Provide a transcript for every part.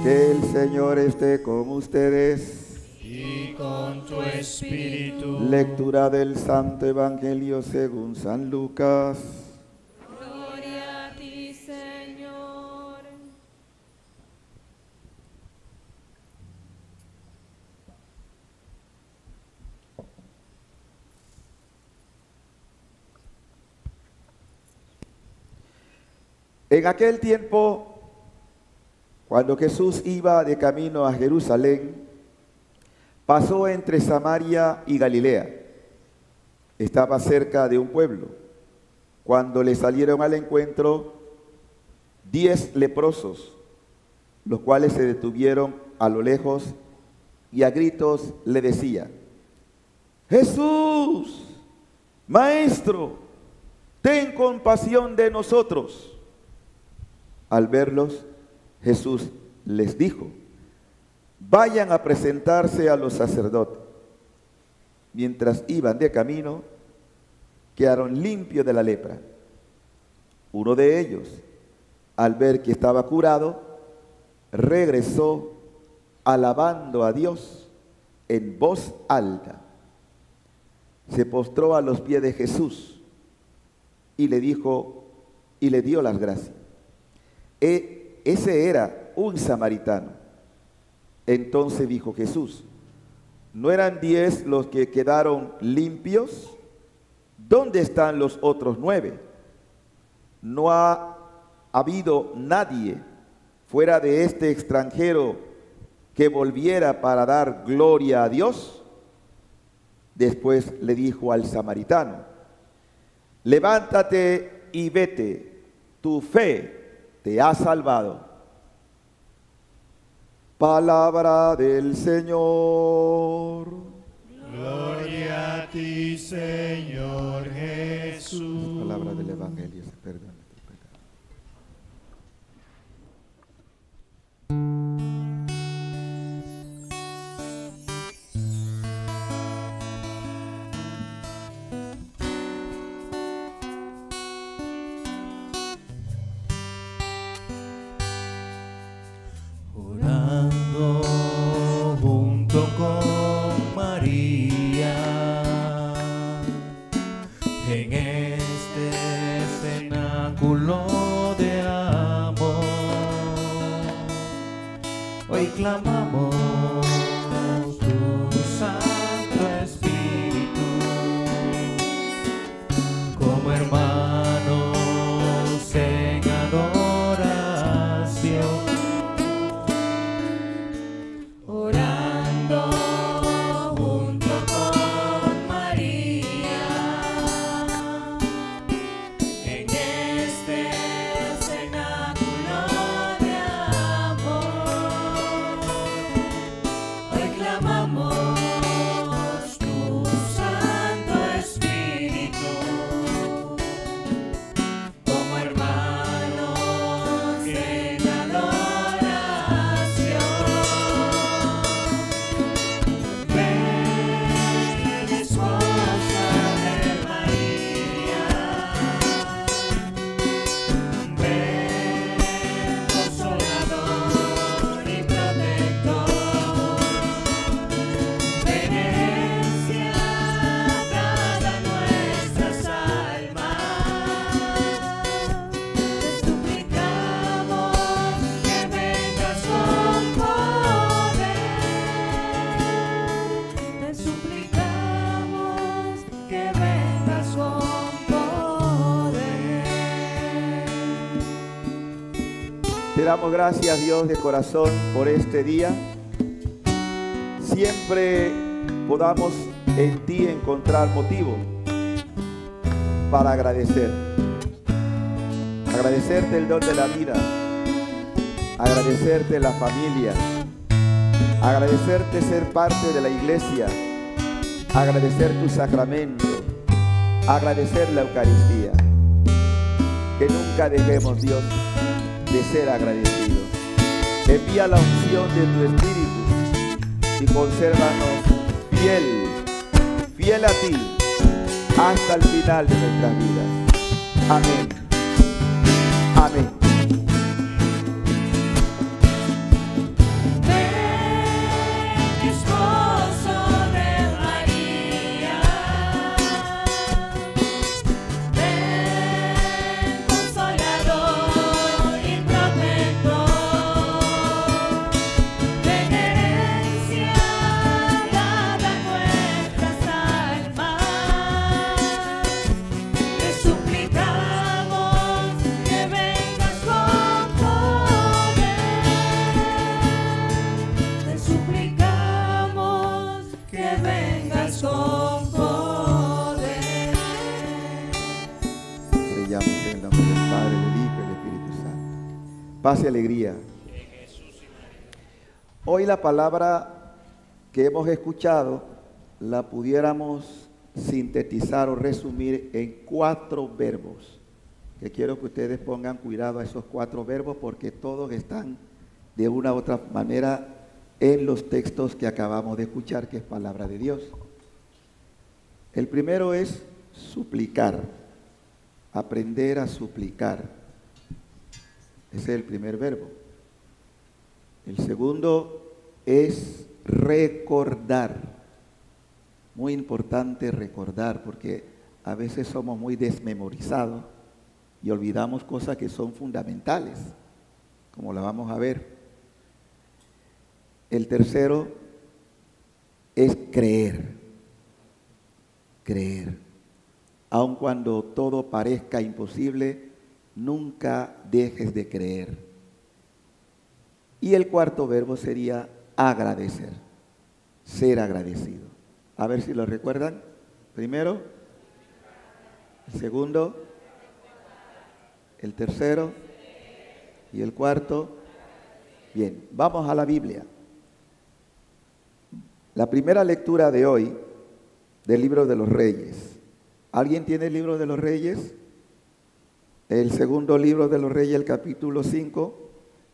Que el Señor esté con ustedes. Y con tu espíritu. Lectura del Santo Evangelio según San Lucas. Gloria a ti, Señor. En aquel tiempo, cuando Jesús iba de camino a Jerusalén, pasó entre Samaria y Galilea. Estaba cerca de un pueblo, cuando le salieron al encuentro 10 leprosos, los cuales se detuvieron a lo lejos y a gritos le decían: Jesús, Maestro, ten compasión de nosotros. Al verlos, Jesús les dijo: vayan a presentarse a los sacerdotes. Mientras iban de camino, quedaron limpios de la lepra. Uno de ellos, al ver que estaba curado, regresó alabando a Dios en voz alta. Se postró a los pies de Jesús y le dijo, y le dio las gracias. Ese era un samaritano. Entonces dijo Jesús: ¿no eran 10 los que quedaron limpios? ¿Dónde están los otros 9? ¿No ha habido nadie fuera de este extranjero que volviera para dar gloria a Dios? Después le dijo al samaritano: levántate y vete, tu fe te ha salvado. Palabra del Señor. Gloria a ti, Señor Jesús. Palabra del Evangelio, se perdona tu pecado. Orando junto con María en este cenáculo de amor, hoy clamamos tu Santo Espíritu como hermanos en adoración. Orando junto con María en este cenáculo de amor, hoy clamamos tu Santo Espíritu como hermanos en adoración. Ven, esposa de María, ven, consolador y protector, ven, herencia dada a nuestras almas. Te suplicamos que vengas con poder. Te suplicamos que vengas con poder. Te damos gracias, Dios, de corazón por este día. Siempre podamos en ti encontrar motivo para agradecer. Agradecerte el don de la vida, agradecerte la familia, agradecerte ser parte de la iglesia, agradecer tu sacramento, agradecer la Eucaristía. Que nunca dejemos, Dios, de ser agradecidos. Envía la unción de tu Espíritu y consérvanos fiel a ti hasta el final de nuestras vidas. Amén. Amén. Paz y alegría. Hoy la palabra que hemos escuchado la pudiéramos sintetizar o resumir en 4 verbos. Que quiero que ustedes pongan cuidado a esos 4 verbos porque todos están de una u otra manera en los textos que acabamos de escuchar, que es palabra de Dios. El primero es suplicar, aprender a suplicar. Ese es el primer verbo. El segundo es recordar. Muy importante recordar, porque a veces somos muy desmemorizados y olvidamos cosas que son fundamentales, como la vamos a ver. El tercero es creer. Creer. Aun cuando todo parezca imposible, nunca dejes de creer. Y el cuarto verbo sería agradecer, ser agradecido. A ver si lo recuerdan. Primero, el segundo, el tercero y el cuarto. Bien, vamos a la Biblia. La primera lectura de hoy del libro de los Reyes. ¿Alguien tiene el libro de los Reyes? El segundo libro de los Reyes, el capítulo 5,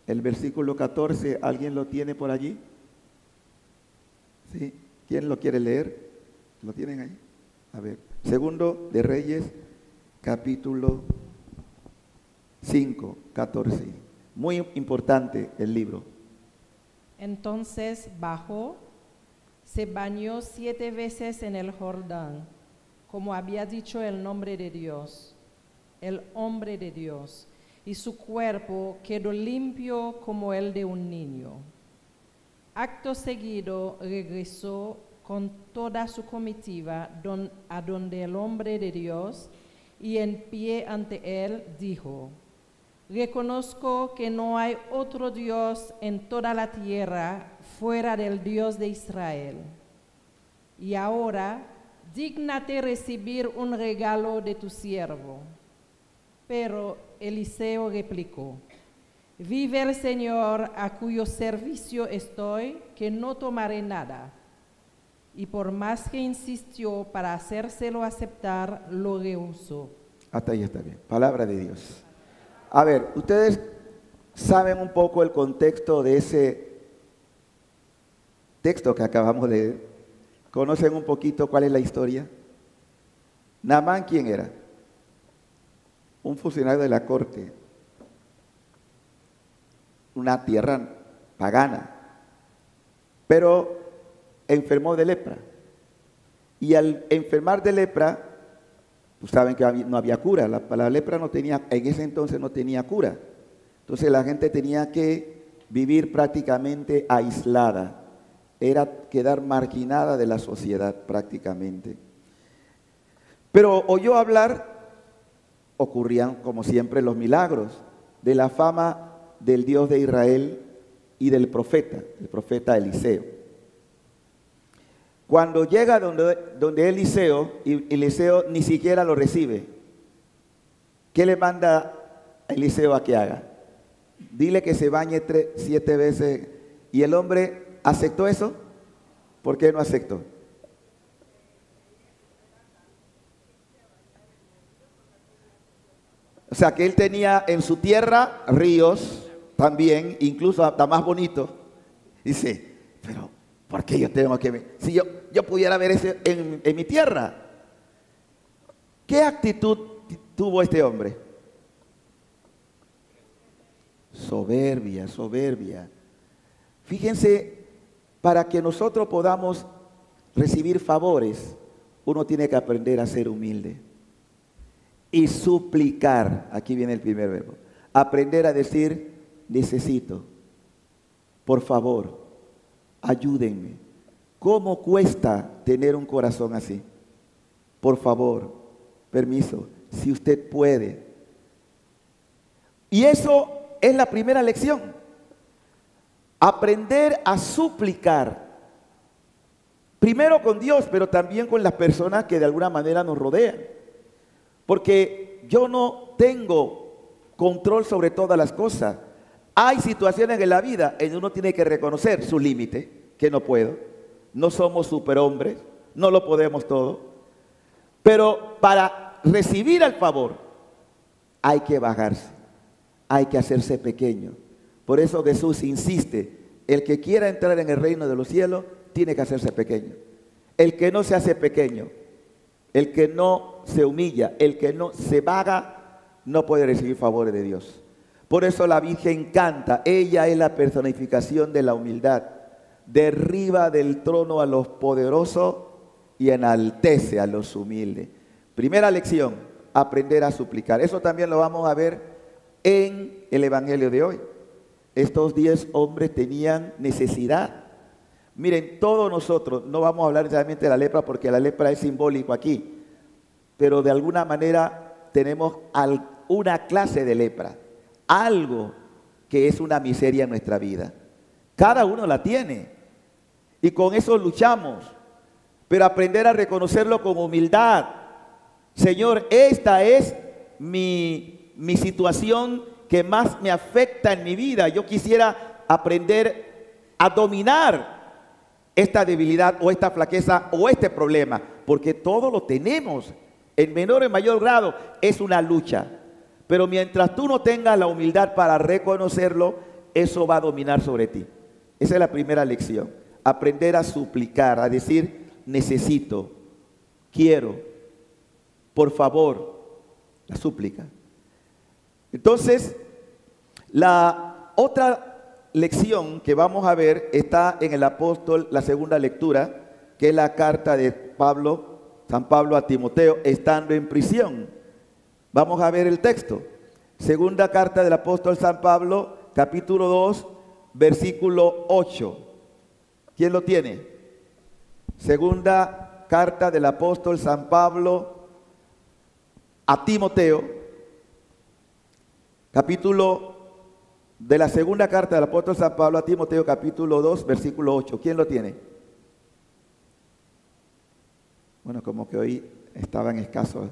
el versículo 14. ¿Alguien lo tiene por allí? ¿Sí? ¿Quién lo quiere leer? ¿Lo tienen ahí? A ver. Segundo de Reyes, capítulo 5, 14. Muy importante el libro. Entonces bajó, se bañó 7 veces en el Jordán, como había dicho el nombre de Dios, el hombre de Dios, y su cuerpo quedó limpio como el de un niño. Acto seguido regresó con toda su comitiva a donde el hombre de Dios, y en pie ante él dijo: reconozco que no hay otro Dios en toda la tierra fuera del Dios de Israel. Y ahora, dígnate recibir un regalo de tu siervo. Pero Eliseo replicó: vive el Señor a cuyo servicio estoy, que no tomaré nada. Y por más que insistió para hacérselo aceptar, lo rehusó. Hasta ahí está bien. Palabra de Dios. A ver, ustedes saben un poco el contexto de ese texto que acabamos de leer. ¿Conocen un poquito cuál es la historia? Naamán, ¿quién era? Un funcionario de la corte, una tierra pagana, pero enfermó de lepra. Y al enfermar de lepra, pues saben que no había cura, la lepra no tenía, en ese entonces no tenía cura. Entonces la gente tenía que vivir prácticamente aislada, era quedar marginada de la sociedad prácticamente. Pero oyó hablar, ocurrían como siempre los milagros, de la fama del Dios de Israel y del profeta, el profeta Eliseo. Cuando llega donde Eliseo, y Eliseo ni siquiera lo recibe, ¿qué le manda a Eliseo a que haga? Dile que se bañe 7 veces. ¿Y el hombre aceptó eso? ¿Por qué no aceptó? O sea, que él tenía en su tierra ríos también, incluso hasta más bonito. Dice, pero ¿por qué yo tengo que ver? Si yo pudiera ver eso en mi tierra. ¿Qué actitud tuvo este hombre? Soberbia, soberbia. Fíjense, para que nosotros podamos recibir favores, uno tiene que aprender a ser humilde. Y suplicar, aquí viene el primer verbo. Aprender a decir, necesito, por favor, ayúdenme. ¿Cómo cuesta tener un corazón así? Por favor, permiso, si usted puede. Y eso es la primera lección. Aprender a suplicar. Primero con Dios, pero también con las personas que de alguna manera nos rodean. Porque yo no tengo control sobre todas las cosas. Hay situaciones en la vida en que uno tiene que reconocer su límite, que no puedo, no somos superhombres, no lo podemos todo, pero para recibir el favor hay que bajarse, hay que hacerse pequeño. Por eso Jesús insiste, el que quiera entrar en el reino de los cielos tiene que hacerse pequeño. El que no se hace pequeño, el que no se humilla, el que no se baja, no puede recibir favores de Dios. Por eso la Virgen canta, ella es la personificación de la humildad. Derriba del trono a los poderosos y enaltece a los humildes. Primera lección, aprender a suplicar. Eso también lo vamos a ver en el Evangelio de hoy. Estos 10 hombres tenían necesidad. Miren, todos nosotros, no vamos a hablar necesariamente de la lepra porque la lepra es simbólico aquí, pero de alguna manera tenemos una clase de lepra, algo que es una miseria en nuestra vida. Cada uno la tiene y con eso luchamos, pero aprender a reconocerlo con humildad. Señor, esta es mi situación que más me afecta en mi vida. Yo quisiera aprender a dominar esta debilidad o esta flaqueza o este problema, porque todo lo tenemos en menor o en mayor grado. Es una lucha, pero mientras tú no tengas la humildad para reconocerlo, eso va a dominar sobre ti. Esa es la primera lección, aprender a suplicar, a decir necesito, quiero, por favor, la súplica. Entonces, la otra lección que vamos a ver está en el apóstol, la segunda lectura, que es la carta de Pablo, San Pablo a Timoteo, estando en prisión. Vamos a ver el texto. Segunda carta del apóstol San Pablo, capítulo 2, versículo 8. ¿Quién lo tiene? Segunda carta del apóstol San Pablo a Timoteo, capítulo de la segunda carta del apóstol San Pablo a Timoteo, capítulo 2, versículo 8. ¿Quién lo tiene? Bueno, como que hoy estaban escasos,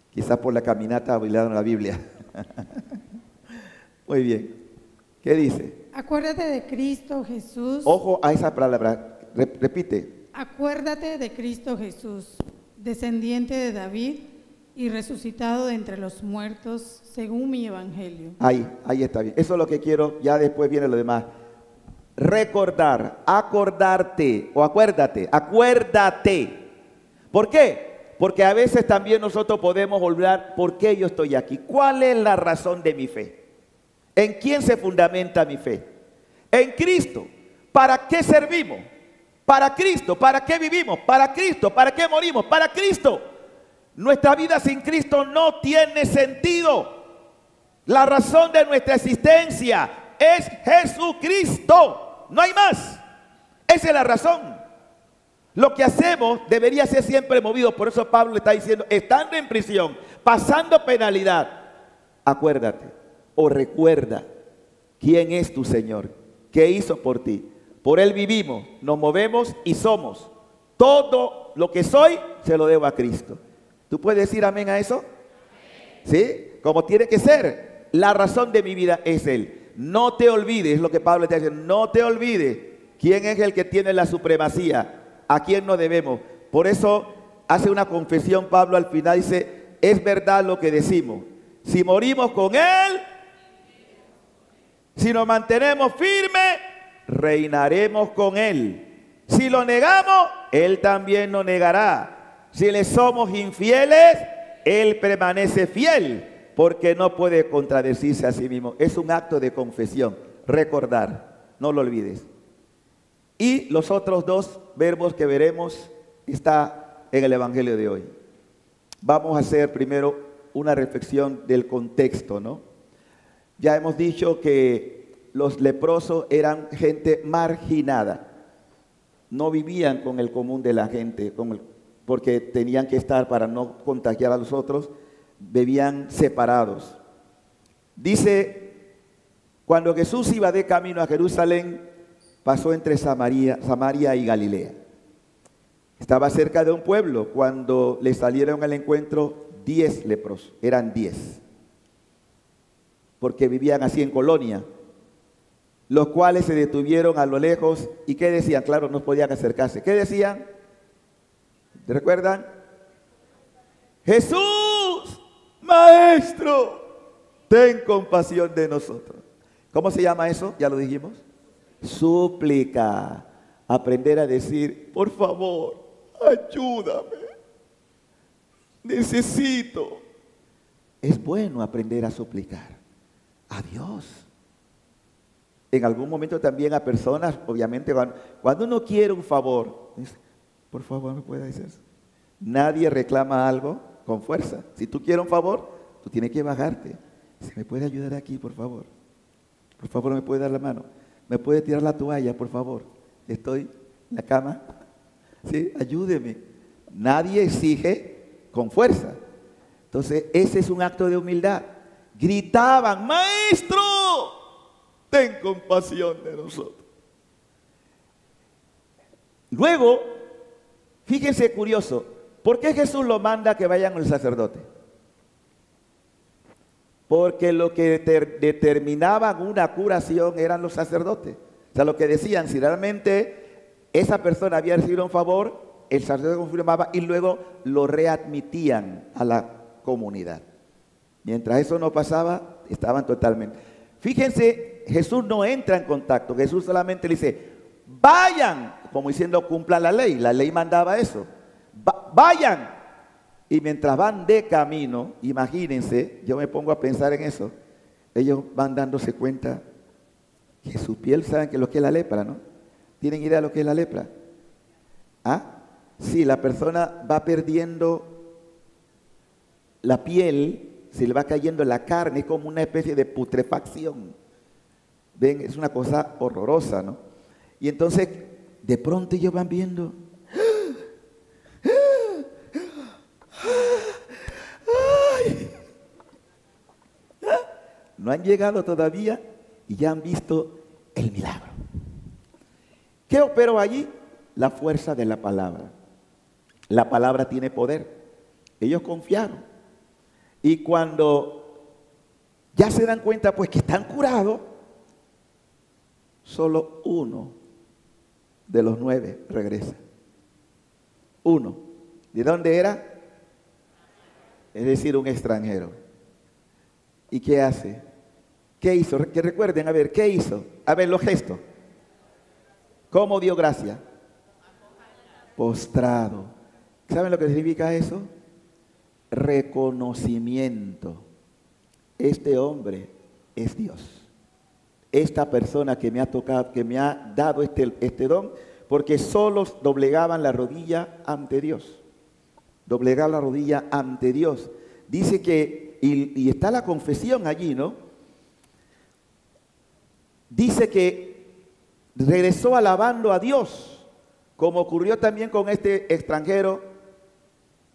quizás por la caminata olvidaron la Biblia. Muy bien. ¿Qué dice? Acuérdate de Cristo Jesús. Ojo a esa palabra. Repite. Acuérdate de Cristo Jesús, descendiente de David y resucitado de entre los muertos, según mi evangelio. Ahí está bien. Eso es lo que quiero, ya después viene lo demás. Recordar, acordarte o acuérdate. ¿Por qué? Porque a veces también nosotros podemos olvidar por qué yo estoy aquí. ¿Cuál es la razón de mi fe? ¿En quién se fundamenta mi fe? En Cristo. ¿Para qué servimos? Para Cristo. ¿Para qué vivimos? Para Cristo. ¿Para qué morimos? Para Cristo. Nuestra vida sin Cristo no tiene sentido. La razón de nuestra existencia es Jesucristo. No hay más. Esa es la razón. Lo que hacemos debería ser siempre movido. Por eso Pablo le está diciendo, estando en prisión, pasando penalidad, acuérdate o recuerda quién es tu Señor, qué hizo por ti. Por Él vivimos, nos movemos y somos. Todo lo que soy se lo debo a Cristo. ¿Tú puedes decir amén a eso? ¿Sí? Como tiene que ser. La razón de mi vida es Él. No te olvides, es lo que Pablo está diciendo, no te olvides quién es el que tiene la supremacía. ¿A quién no debemos? Por eso hace una confesión Pablo al final, dice, es verdad lo que decimos. Si morimos con Él, si nos mantenemos firmes, reinaremos con Él. Si lo negamos, Él también nos negará. Si le somos infieles, Él permanece fiel, porque no puede contradecirse a sí mismo. Es un acto de confesión, recordar, no lo olvides. Y los otros dos verbos que veremos está en el Evangelio de hoy. Vamos a hacer primero una reflexión del contexto, ¿no? Ya hemos dicho que los leprosos eran gente marginada. No vivían con el común de la gente, porque tenían que estar para no contagiar a los otros, vivían separados. Dice, cuando Jesús iba de camino a Jerusalén, pasó entre Samaria y Galilea. Estaba cerca de un pueblo cuando le salieron al encuentro 10 leprosos. Eran 10. Porque vivían así en colonia. los cuales se detuvieron a lo lejos. ¿Y qué decían? Claro, no podían acercarse. ¿Qué decían? ¿Te recuerdan? Jesús, Maestro, ten compasión de nosotros. ¿Cómo se llama eso? Ya lo dijimos. Súplica. Aprender a decir, por favor, ayúdame. Necesito. Es bueno aprender a suplicar a Dios. En algún momento también a personas, obviamente, cuando uno quiere un favor, dice, por favor, ¿me puede decir eso? Nadie reclama algo con fuerza. Si tú quieres un favor, tú tienes que bajarte. ¿Se me puede ayudar aquí, por favor? Por favor, ¿me puede dar la mano? ¿Me puede tirar la toalla, por favor? Estoy en la cama. ¿Sí? Ayúdeme. Nadie exige con fuerza. Entonces, ese es un acto de humildad. Gritaban, Maestro, ten compasión de nosotros. Luego, fíjense curioso, ¿por qué Jesús lo manda que vayan al sacerdote? Porque lo que determinaban una curación eran los sacerdotes. O sea, lo que decían, si realmente esa persona había recibido un favor, el sacerdote confirmaba y luego lo readmitían a la comunidad. Mientras eso no pasaba, estaban totalmente. Fíjense, Jesús no entra en contacto. Jesús solamente le dice, vayan, como diciendo, cumpla la ley. La ley mandaba eso. Vayan. Y mientras van de camino, imagínense, yo me pongo a pensar en eso. Ellos van dándose cuenta que su piel, saben que lo que es la lepra, ¿no? ¿Tienen idea de lo que es la lepra? ¿Ah? Sí, la persona va perdiendo la piel, se le va cayendo la carne, es como una especie de putrefacción. Ven, es una cosa horrorosa, ¿no? Y entonces, de pronto ellos van viendo, no han llegado todavía y ya han visto el milagro. ¿Qué operó allí? La fuerza de la palabra. La palabra tiene poder. Ellos confiaron. Y cuando ya se dan cuenta pues que están curados, solo uno de los 9 regresa. Uno. ¿De dónde era? Es decir, un extranjero. ¿Y qué hace? ¿Qué hizo? Que recuerden, a ver, ¿qué hizo? A ver, los gestos. ¿Cómo dio gracia? Postrado. ¿Saben lo que significa eso? Reconocimiento. Este hombre es Dios. Esta persona que me ha tocado, que me ha dado este don, porque solos doblegaban la rodilla ante Dios. Doblegar la rodilla ante Dios. Dice que, y está la confesión allí, ¿no? Dice que regresó alabando a Dios, como ocurrió también con este extranjero,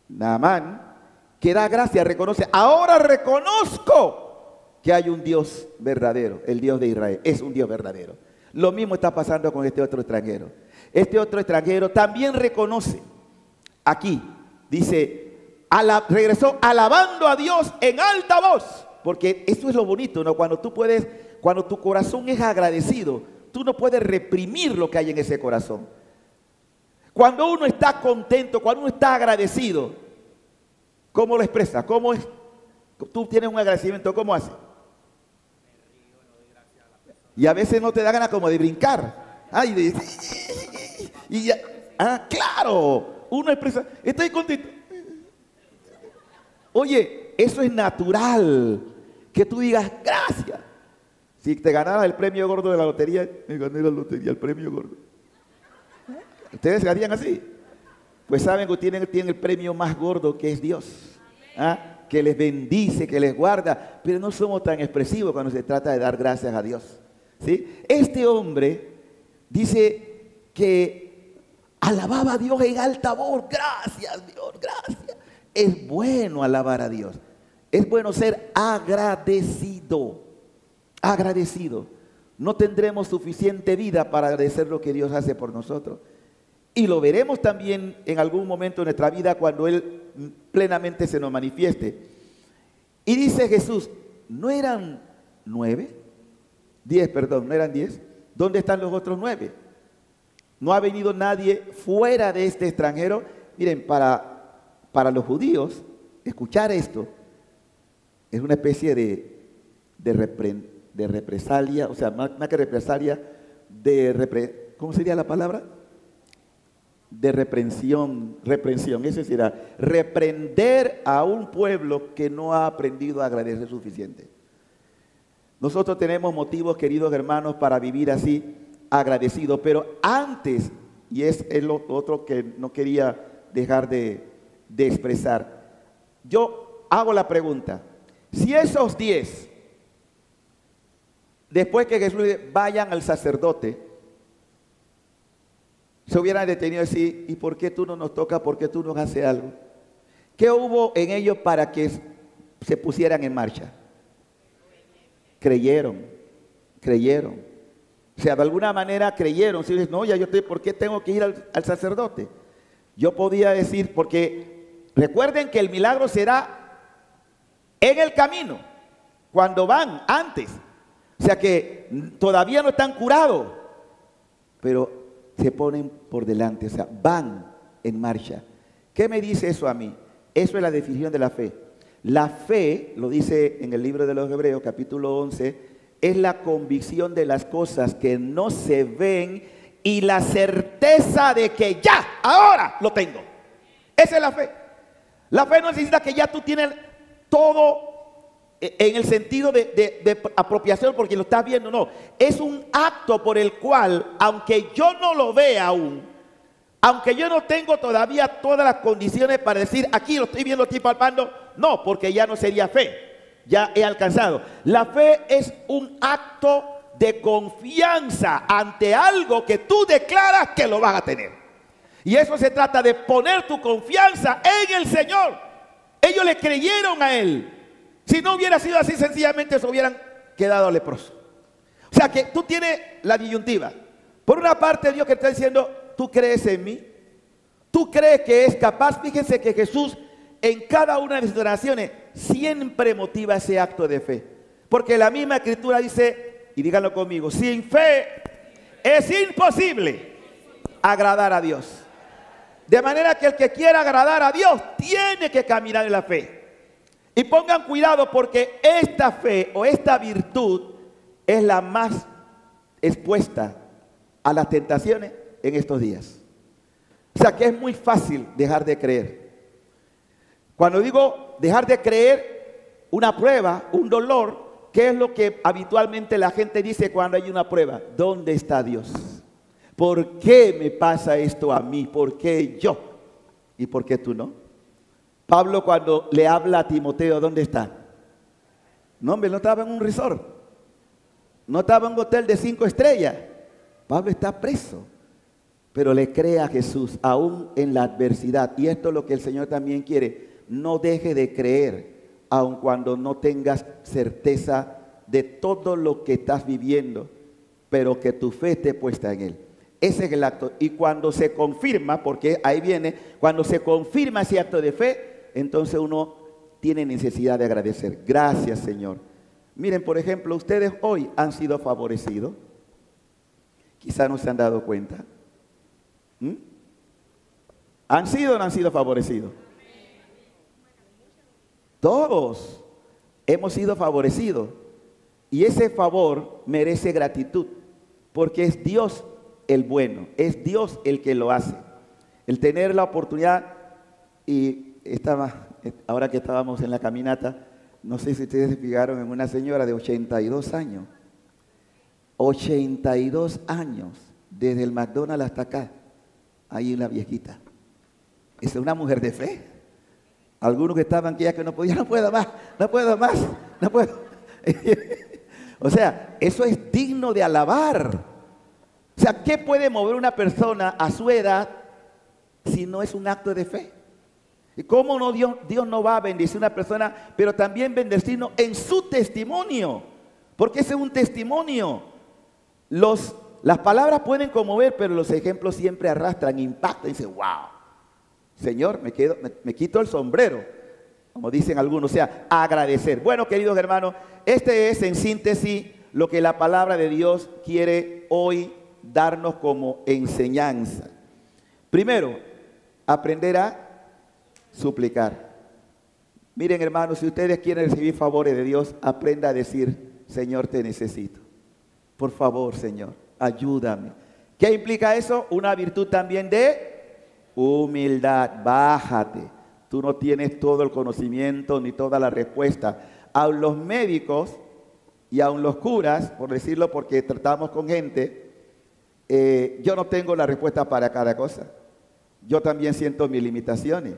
Naamán, que da gracia, reconoce, ahora reconozco que hay un Dios verdadero, el Dios de Israel, es un Dios verdadero. Lo mismo está pasando con este otro extranjero. Este otro extranjero también reconoce, aquí, dice, regresó alabando a Dios en alta voz, porque eso es lo bonito, ¿no? Cuando tu corazón es agradecido, tú no puedes reprimir lo que hay en ese corazón. Cuando uno está contento, cuando uno está agradecido, ¿cómo lo expresa? ¿Cómo es? Tú tienes un agradecimiento, ¿cómo haces? Y a veces no te da ganas como de brincar. Ay, y ya, claro, uno expresa, estoy contento. Oye, eso es natural, que tú digas gracias. Si te ganaras el premio gordo de la lotería, me gané la lotería, el premio gordo. ¿Ustedes se harían así? Pues saben que tienen el premio más gordo, que es Dios. Que les bendice, que les guarda, pero no somos tan expresivos cuando se trata de dar gracias a Dios. ¿Sí? Este hombre dice que alababa a Dios en alta voz. Gracias, Dios, gracias. Es bueno alabar a Dios. Es bueno ser agradecido. Agradecido. No tendremos suficiente vida para agradecer lo que Dios hace por nosotros. Y lo veremos también en algún momento de nuestra vida cuando Él plenamente se nos manifieste. Y dice Jesús, ¿no eran 9? 10, perdón, ¿no eran 10? ¿Dónde están los otros 9? No ha venido nadie fuera de este extranjero. Miren, para los judíos, escuchar esto es una especie de represalia, o sea, más que represalia, ¿cómo sería la palabra? De reprensión, eso será, reprender a un pueblo que no ha aprendido a agradecer suficiente. Nosotros tenemos motivos, queridos hermanos, para vivir así, agradecidos, pero antes, y es lo otro que no quería dejar de expresar, yo hago la pregunta, si esos 10, después que Jesús dice, vayan al sacerdote, se hubieran detenido y decir, ¿y por qué tú no nos tocas? ¿Por qué tú nos haces algo? ¿Qué hubo en ellos para que se pusieran en marcha? Creyeron. O sea, de alguna manera creyeron. Si dices, no, ya yo estoy, ¿por qué tengo que ir al sacerdote? Yo podía decir, porque recuerden que el milagro será en el camino, cuando van antes. O sea que todavía no están curados, pero se ponen por delante, o sea, van en marcha. ¿Qué me dice eso a mí? Eso es la definición de la fe. La fe, lo dice en el libro de los Hebreos, capítulo 11, es la convicción de las cosas que no se ven y la certeza de que ya, ahora lo tengo. Esa es la fe. La fe no necesita que ya tú tienes todo en el sentido de apropiación porque lo estás viendo, no. Es un acto por el cual, aunque yo no lo vea aún, aunque yo no tengo todavía todas las condiciones para decir, aquí lo estoy viendo, lo estoy palpando, no, porque ya no sería fe, ya he alcanzado. La fe es un acto de confianza ante algo que tú declaras que lo vas a tener. Y eso se trata de poner tu confianza en el Señor. Ellos le creyeron a Él. Si no hubiera sido así, sencillamente se hubieran quedado leprosos. O sea que tú tienes la disyuntiva. Por una parte, Dios que está diciendo, ¿tú crees en mí? ¿Tú crees que es capaz? Fíjense que Jesús en cada una de sus oraciones siempre motiva ese acto de fe. Porque la misma Escritura dice, y díganlo conmigo, sin fe es imposible agradar a Dios. De manera que el que quiera agradar a Dios tiene que caminar en la fe. Y pongan cuidado porque esta fe o esta virtud es la más expuesta a las tentaciones en estos días. O sea que es muy fácil dejar de creer. Cuando digo dejar de creer, una prueba, un dolor, ¿qué es lo que habitualmente la gente dice cuando hay una prueba? ¿Dónde está Dios? ¿Por qué me pasa esto a mí? ¿Por qué yo? ¿Y por qué tú no? Pablo cuando le habla a Timoteo, ¿dónde está? No, hombre, no estaba en un resort. No estaba en un hotel de 5 estrellas. Pablo está preso. Pero le cree a Jesús, aún en la adversidad. Y esto es lo que el Señor también quiere. No deje de creer, aun cuando no tengas certeza de todo lo que estás viviendo, pero que tu fe esté puesta en Él. Ese es el acto. Y cuando se confirma, porque ahí viene, cuando se confirma ese acto de fe, entonces uno tiene necesidad de agradecer. Gracias, Señor. Miren, por ejemplo, ustedes hoy han sido favorecidos. Quizá no se han dado cuenta. ¿Han sido o no han sido favorecidos? Todos hemos sido favorecidos. Y ese favor merece gratitud, porque es Dios el bueno, es Dios el que lo hace. El tener la oportunidad, y ahora que estábamos en la caminata, no sé si ustedes se fijaron en una señora de 82 años. 82 años, desde el McDonald's hasta acá. Ahí una viejita. Es una mujer de fe. Algunos que estaban aquí ya que no podían, no puedo más. O sea, eso es digno de alabar. O sea, ¿qué puede mover una persona a su edad si no es un acto de fe? ¿Y cómo no Dios no va a bendecir a una persona, pero también bendecirnos en su testimonio? Porque ese es un testimonio. Las palabras pueden conmover, pero los ejemplos siempre arrastran, impactan y dicen, wow, Señor, me quito el sombrero, como dicen algunos, o sea, agradecer. Bueno, queridos hermanos, este es en síntesis lo que la palabra de Dios quiere hoy darnos como enseñanza. Primero, aprender a suplicar. Miren, hermanos, si ustedes quieren recibir favores de Dios, aprenda a decir: Señor, te necesito. Por favor, Señor, ayúdame. ¿Qué implica eso? Una virtud también de humildad. Bájate. Tú no tienes todo el conocimiento ni toda la respuesta. Aun los médicos y aun los curas, por decirlo, porque tratamos con gente, yo no tengo la respuesta para cada cosa. Yo también siento mis limitaciones.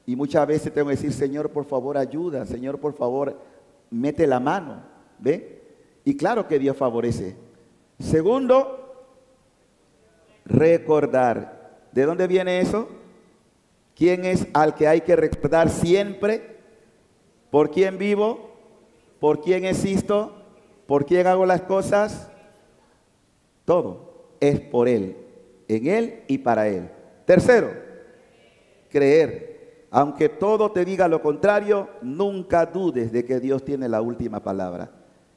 Y muchas veces tengo que decir: Señor, por favor, ayuda. Señor, por favor, mete la mano. ¿Ve? Y claro que Dios favorece. Segundo, recordar. ¿De dónde viene eso? ¿Quién es al que hay que recordar siempre? ¿Por quién vivo? ¿Por quién existo? ¿Por quién hago las cosas? Todo es por Él, en Él y para Él. Tercero, creer. Aunque todo te diga lo contrario, nunca dudes de que Dios tiene la última palabra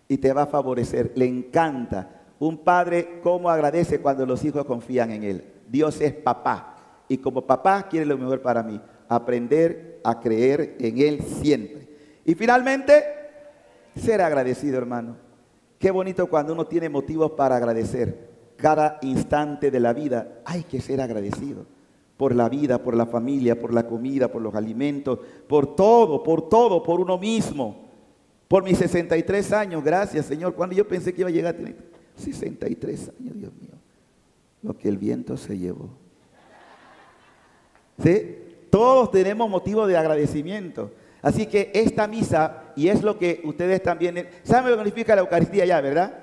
y te va a favorecer. Le encanta. Un padre, ¿cómo agradece cuando los hijos confían en Él? Dios es papá y como papá quiere lo mejor para mí. Aprender a creer en Él siempre. Y finalmente, ser agradecido, hermano. Qué bonito cuando uno tiene motivos para agradecer. Cada instante de la vida hay que ser agradecido. Por la vida, por la familia, por la comida, por los alimentos, por todo, por uno mismo. Por mis 63 años, gracias, Señor. Cuando yo pensé que iba a llegar a tener 63 años, Dios mío. Lo que el viento se llevó. ¿Sí? Todos tenemos motivo de agradecimiento. Así que esta misa, y es lo que ustedes también... ¿Saben lo que significa la Eucaristía ya, verdad?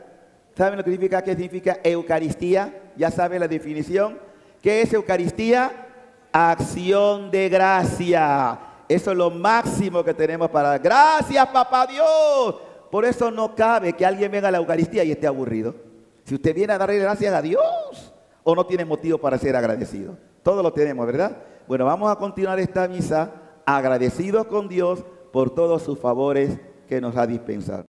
¿Saben lo que significa? ¿Qué significa Eucaristía? Ya saben la definición. ¿Qué es Eucaristía? Acción de gracia. Eso es lo máximo que tenemos para dar. Gracias, papá Dios. Por eso no cabe que alguien venga a la Eucaristía y esté aburrido. Si usted viene a darle gracias a Dios, o no tiene motivo para ser agradecido. Todos lo tenemos, ¿verdad? Bueno, vamos a continuar esta misa agradecidos con Dios por todos sus favores que nos ha dispensado.